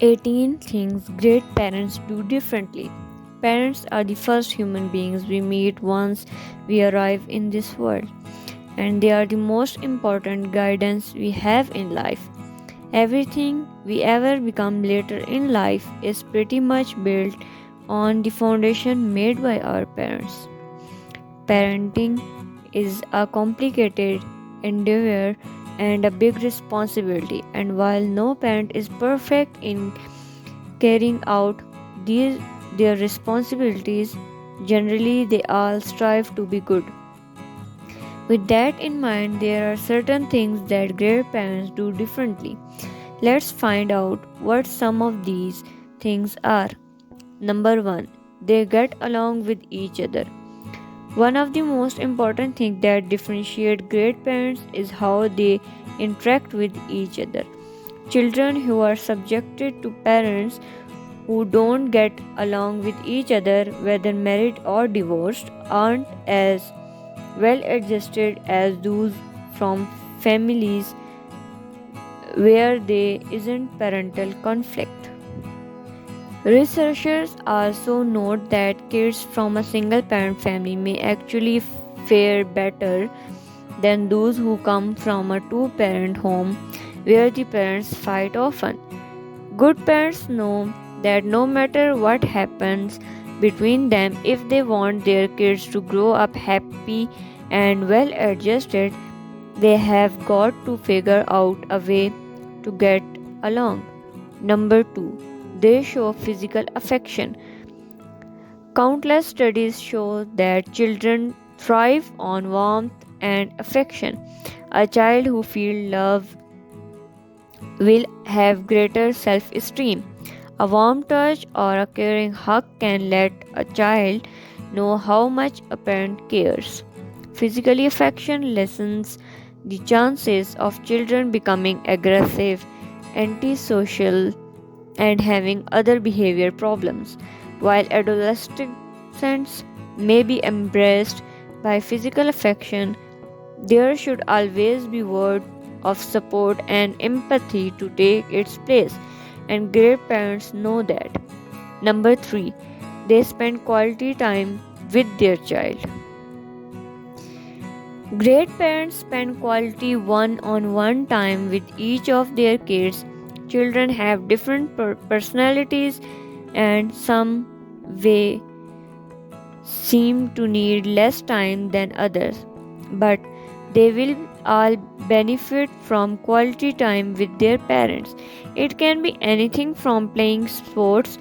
18 things great parents do differently. Parents are the first human beings we meet once we arrive in this world, and they are the most important guidance we have in life. Everything we ever become later in life is pretty much built on the foundation made by our parents. Parenting is a complicated endeavor and a big responsibility, and while no parent is perfect in carrying out these their responsibilities, generally they all strive to be good. With that in mind, there are certain things that great parents do differently. Let's find out what some of these things are. Number 1. They get along with each other. One of the most important things that differentiate great parents is how they interact with each other. Children who are subjected to parents who don't get along with each other, whether married or divorced, aren't as well adjusted as those from families where there isn't parental conflict. Researchers also note that kids from a single parent family may actually fare better than those who come from a two parent home where the parents fight often. Good parents know that no matter what happens between them, if they want their kids to grow up happy and well adjusted, they have got to figure out a way to get along. Number 2. They show physical affection. Countless studies show that children thrive on warmth and affection. A child who feels love will have greater self esteem. A warm touch or a caring hug can let a child know how much a parent cares. Physical affection lessens the chances of children becoming aggressive, antisocial, and having other behavior problems, while adolescents may be embraced by physical affection. There should always be word of support and empathy to take its place, and great parents know that. Number 3. They spend quality time with their child. Great parents spend quality one on one time with each of their kids. Children have different personalities, and some way seem to need less time than others, but they will all benefit from quality time with their parents. It can be anything from playing sports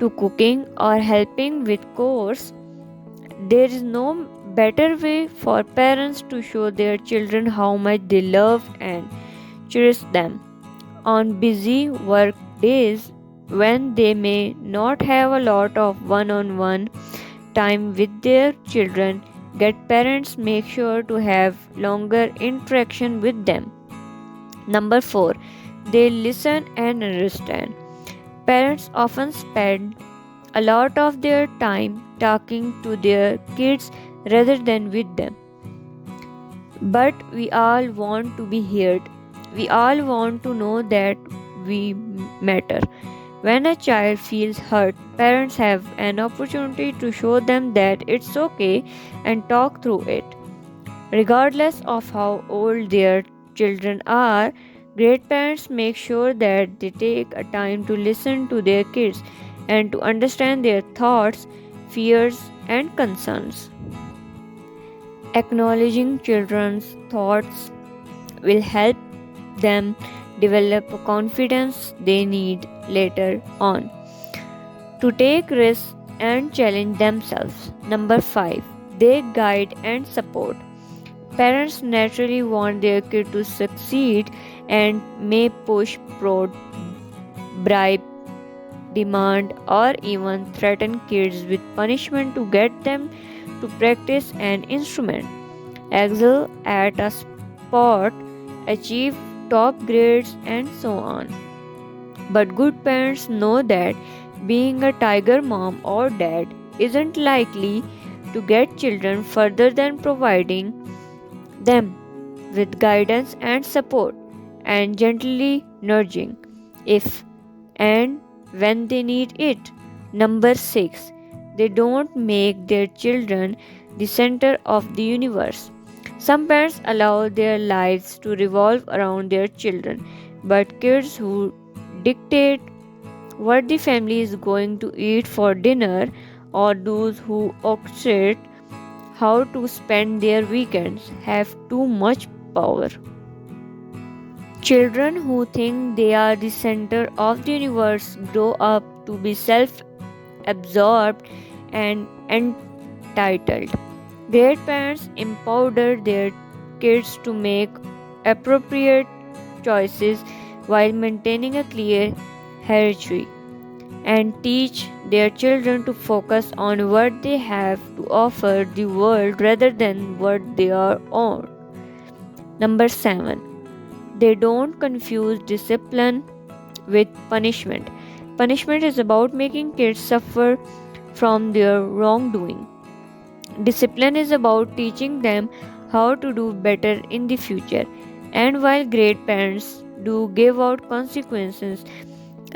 to cooking or helping with chores. There is no better way for parents to show their children how much they love and cherish them. On busy work days, when they may not have a lot of one on one time with their children, get parents make sure to have longer interaction with them. Number 4. They listen and understand. Parents often spend a lot of their time talking to their kids rather than with them. But we all want to be heard. We all want to know that we matter. When a child feels hurt, parents have an opportunity to show them that it's okay and talk through it. Regardless of how old their children are, great parents make sure that they take a time to listen to their kids and to understand their thoughts, fears, and concerns. Acknowledging children's thoughts will help them develop a confidence they need later on to take risks and challenge themselves. Number 5. They guide and support. Parents naturally want their kid to succeed and may push, prod, bribe, demand, or even threaten kids with punishment to get them to practice an instrument, excel at a sport, achieve top grades, and so on. But good parents know that being a tiger mom or dad isn't likely to get children further than providing them with guidance and support and gently nudging. If and when they need it. Number 6. They don't make their children the center of the universe. Some parents allow their lives to revolve around their children, but kids who dictate what the family is going to eat for dinner, or those who orchestrate how to spend their weekends, have too much power. Children who think they are the center of the universe grow up to be self absorbed and entitled. Great parents empower their kids to make appropriate choices while maintaining a clear hierarchy, and teach their children to focus on what they have to offer the world rather than what they are on. Number 7. They don't confuse discipline with punishment. Punishment is about making kids suffer from their wrongdoing. Discipline is about teaching them how to do better in the future. And while great parents do give out consequences,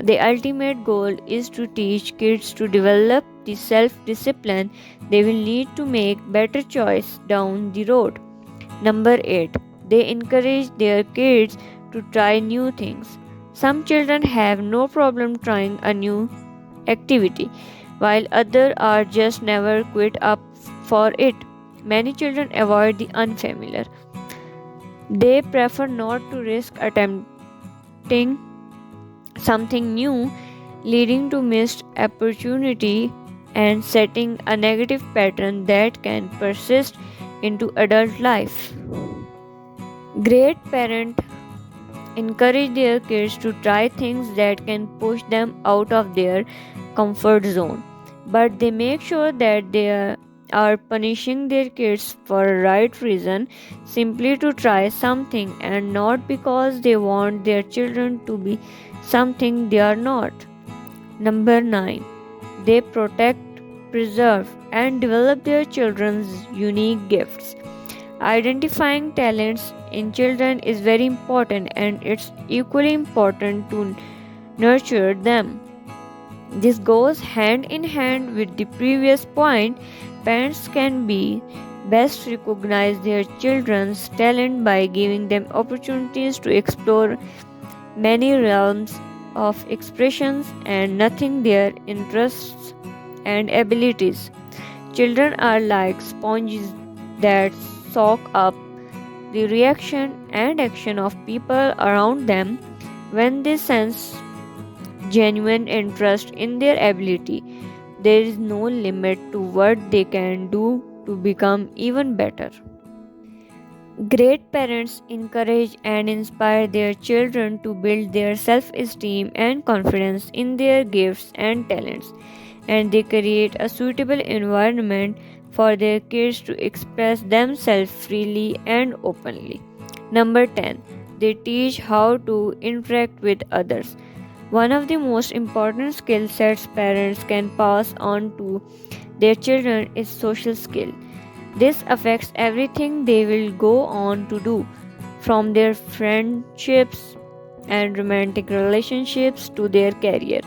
the ultimate goal is to teach kids to develop the self discipline they will need to make better choice down the road. Number 8. They encourage their kids to try new things. Some children have no problem trying a new activity, while others are just never quit up for it. Many children avoid the unfamiliar. They prefer not to risk attempting something new, leading to missed opportunity and setting a negative pattern that can persist into adult life. Great parents encourage their kids to try things that can push them out of their comfort zone, but they make sure that they are punishing their kids for a right reason, simply to try something and not because they want their children to be something they are not. Number 9. They protect, preserve, and develop their children's unique gifts. Identifying talents in children is very important, and it's equally important to nurture them. This goes hand in hand with the previous point. Parents can be best recognize their children's talent by giving them opportunities to explore many realms of expressions and nothing their interests and abilities. Children are like sponges that soak up the reaction and action of people around them. When they sense genuine interest in their ability, there is no limit to what they can do to become even better. Great parents encourage and inspire their children to build their self esteem and confidence in their gifts and talents, and they create a suitable environment for their kids to express themselves freely and openly. Number 10. They teach how to interact with others. One of the most important skill sets parents can pass on to their children is social skill. This affects everything they will go on to do, from their friendships and romantic relationships to their career.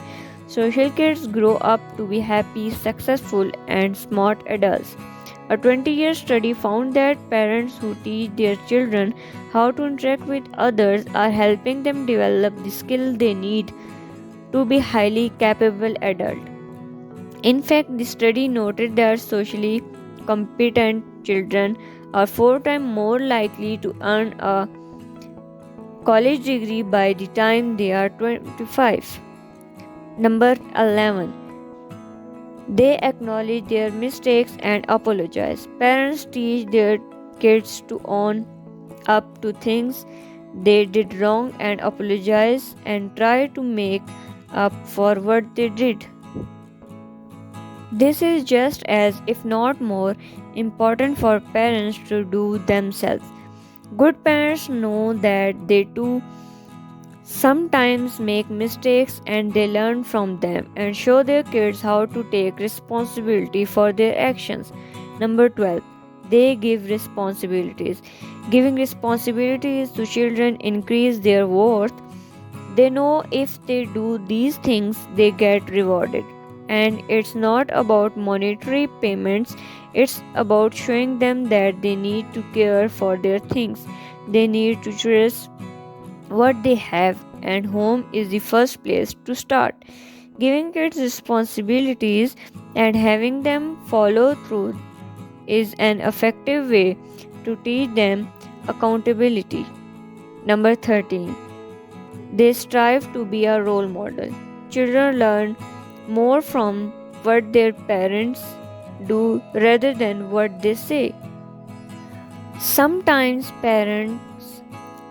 Social kids grow up to be happy, successful, and smart adults. A 20-year study found that parents who teach their children how to interact with others are helping them develop the skill they need to be highly capable adults. In fact, the study noted that socially competent children are 4 times more likely to earn a college degree by the time they are 25. Number 11. They acknowledge their mistakes and apologize. Parents teach their kids to own up to things they did wrong and apologize and try to make up for what they did. This is just as, if not more, important for parents to do themselves. Good parents know that they too sometimes make mistakes and they learn from them and show their kids how to take responsibility for their actions. Number 12. They give responsibilities. Giving responsibilities to children increase their worth. They know if they do these things, they get rewarded. And it's not about monetary payments, it's about showing them that they need to care for their things. They need to cherish what they have, and home is the first place to start. Giving kids responsibilities and having them follow through is an effective way to teach them accountability. Number 13. They strive to be a role model. Children learn more from what their parents do rather than what they say. Sometimes parents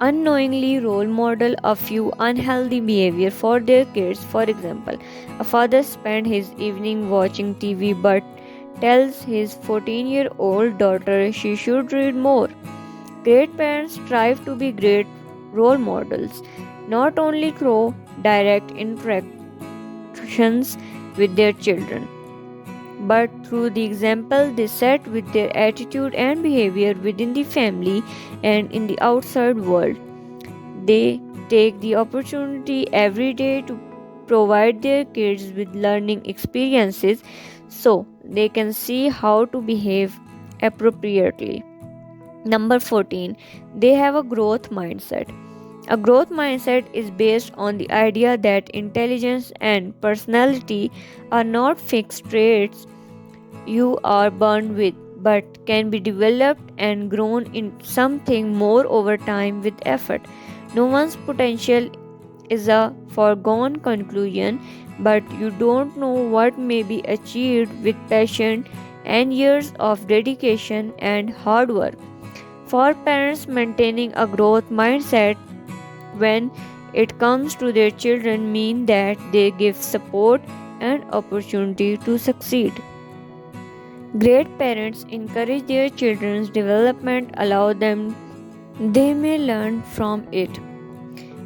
unknowingly role model a few unhealthy behavior for their kids. For example, a father spends his evening watching TV but tells his 14-year-old daughter she should read more. Great parents strive to be great role models, not only through direct interactions with their children, but through the example they set with their attitude and behavior within the family and in the outside world. They take the opportunity every day to provide their kids with learning experiences so they can see how to behave appropriately. Number 14, they have a growth mindset. A growth mindset is based on the idea that intelligence and personality are not fixed traits you are born with, but can be developed and grown in something more over time with effort. No one's potential is a foregone conclusion, but you don't know what may be achieved with passion and years of dedication and hard work. For parents, maintaining a growth mindset when it comes to their children mean that they give support and opportunity to succeed. Great parents encourage their children's development, allow them they may learn from it,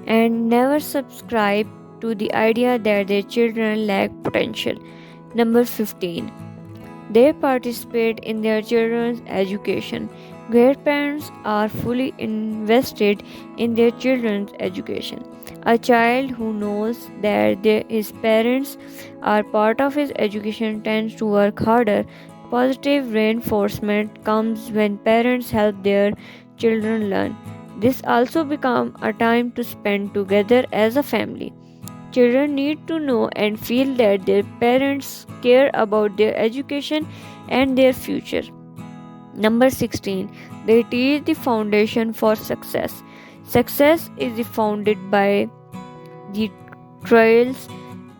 and never subscribe to the idea that their children lack potential. Number 15. They participate in their children's education. Great parents are fully invested in their children's education. A child who knows that his parents are part of his education tends to work harder. Positive reinforcement comes when parents help their children learn. This also becomes a time to spend together as a family. Children need to know and feel that their parents care about their education and their future. Number 16. They teach the foundation for success. Success is founded by the trials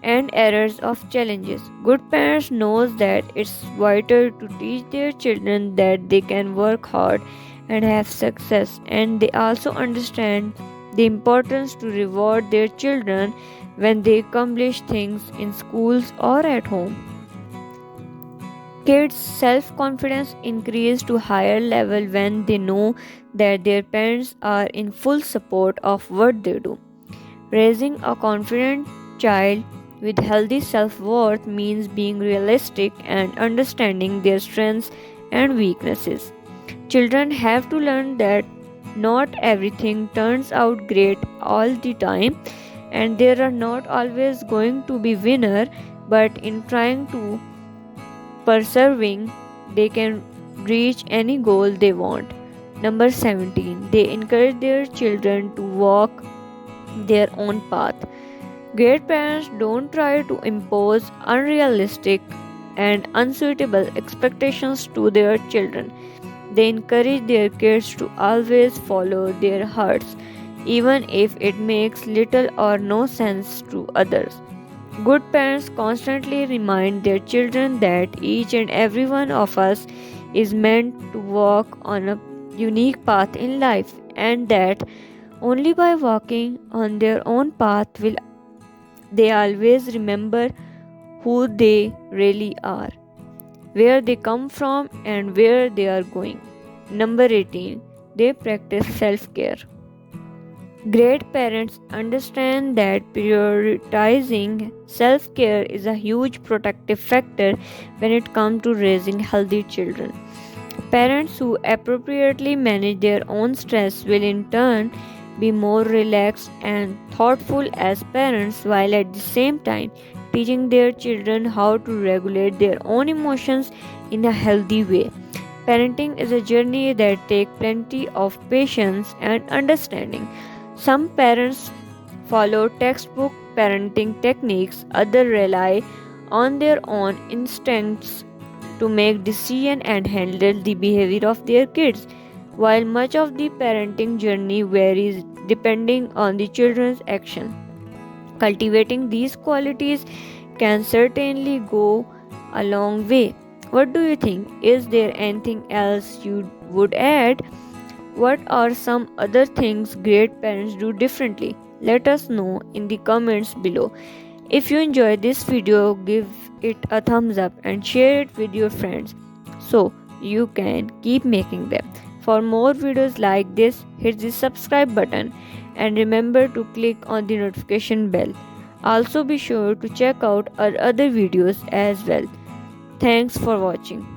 and errors of challenges. Good parents knows that it's vital to teach their children that they can work hard and have success, and they also understand the importance to reward their children when they accomplish things in schools or at home. Kids' self-confidence increases to higher level when they know that their parents are in full support of what they do. Raising a confident child with healthy self-worth means being realistic and understanding their strengths and weaknesses. Children have to learn that not everything turns out great all the time, and there are not always going to be winner, but in trying to persevering they can reach any goal they want. Number 17. They encourage their children to walk their own path. Great parents don't try to impose unrealistic and unsuitable expectations to their children. They encourage their kids to always follow their hearts, even if it makes little or no sense to others. Good parents constantly remind their children that each and every one of us is meant to walk on a unique path in life, and that only by walking on their own path will they always remember who they really are, where they come from, and where they are going. Number 18. They practice self care. Great parents understand that prioritizing self care is a huge protective factor when it comes to raising healthy children. Parents who appropriately manage their own stress will in turn be more relaxed and thoughtful as parents, while at the same time teaching their children how to regulate their own emotions in a healthy way. Parenting is a journey that takes plenty of patience and understanding. Some parents follow textbook parenting techniques, others rely on their own instincts to make decisions and handle the behavior of their kids. While much of the parenting journey varies depending on the children's action, cultivating these qualities can certainly go a long way. What do you think? Is there anything else you would add? What are some other things great parents do differently? Let us know in the comments below. If you enjoyed this video, give it a thumbs up and share it with your friends so you can keep making them. For more videos like this, hit the subscribe button and remember to click on the notification bell. Also be sure to check out our other videos as well. Thanks for watching.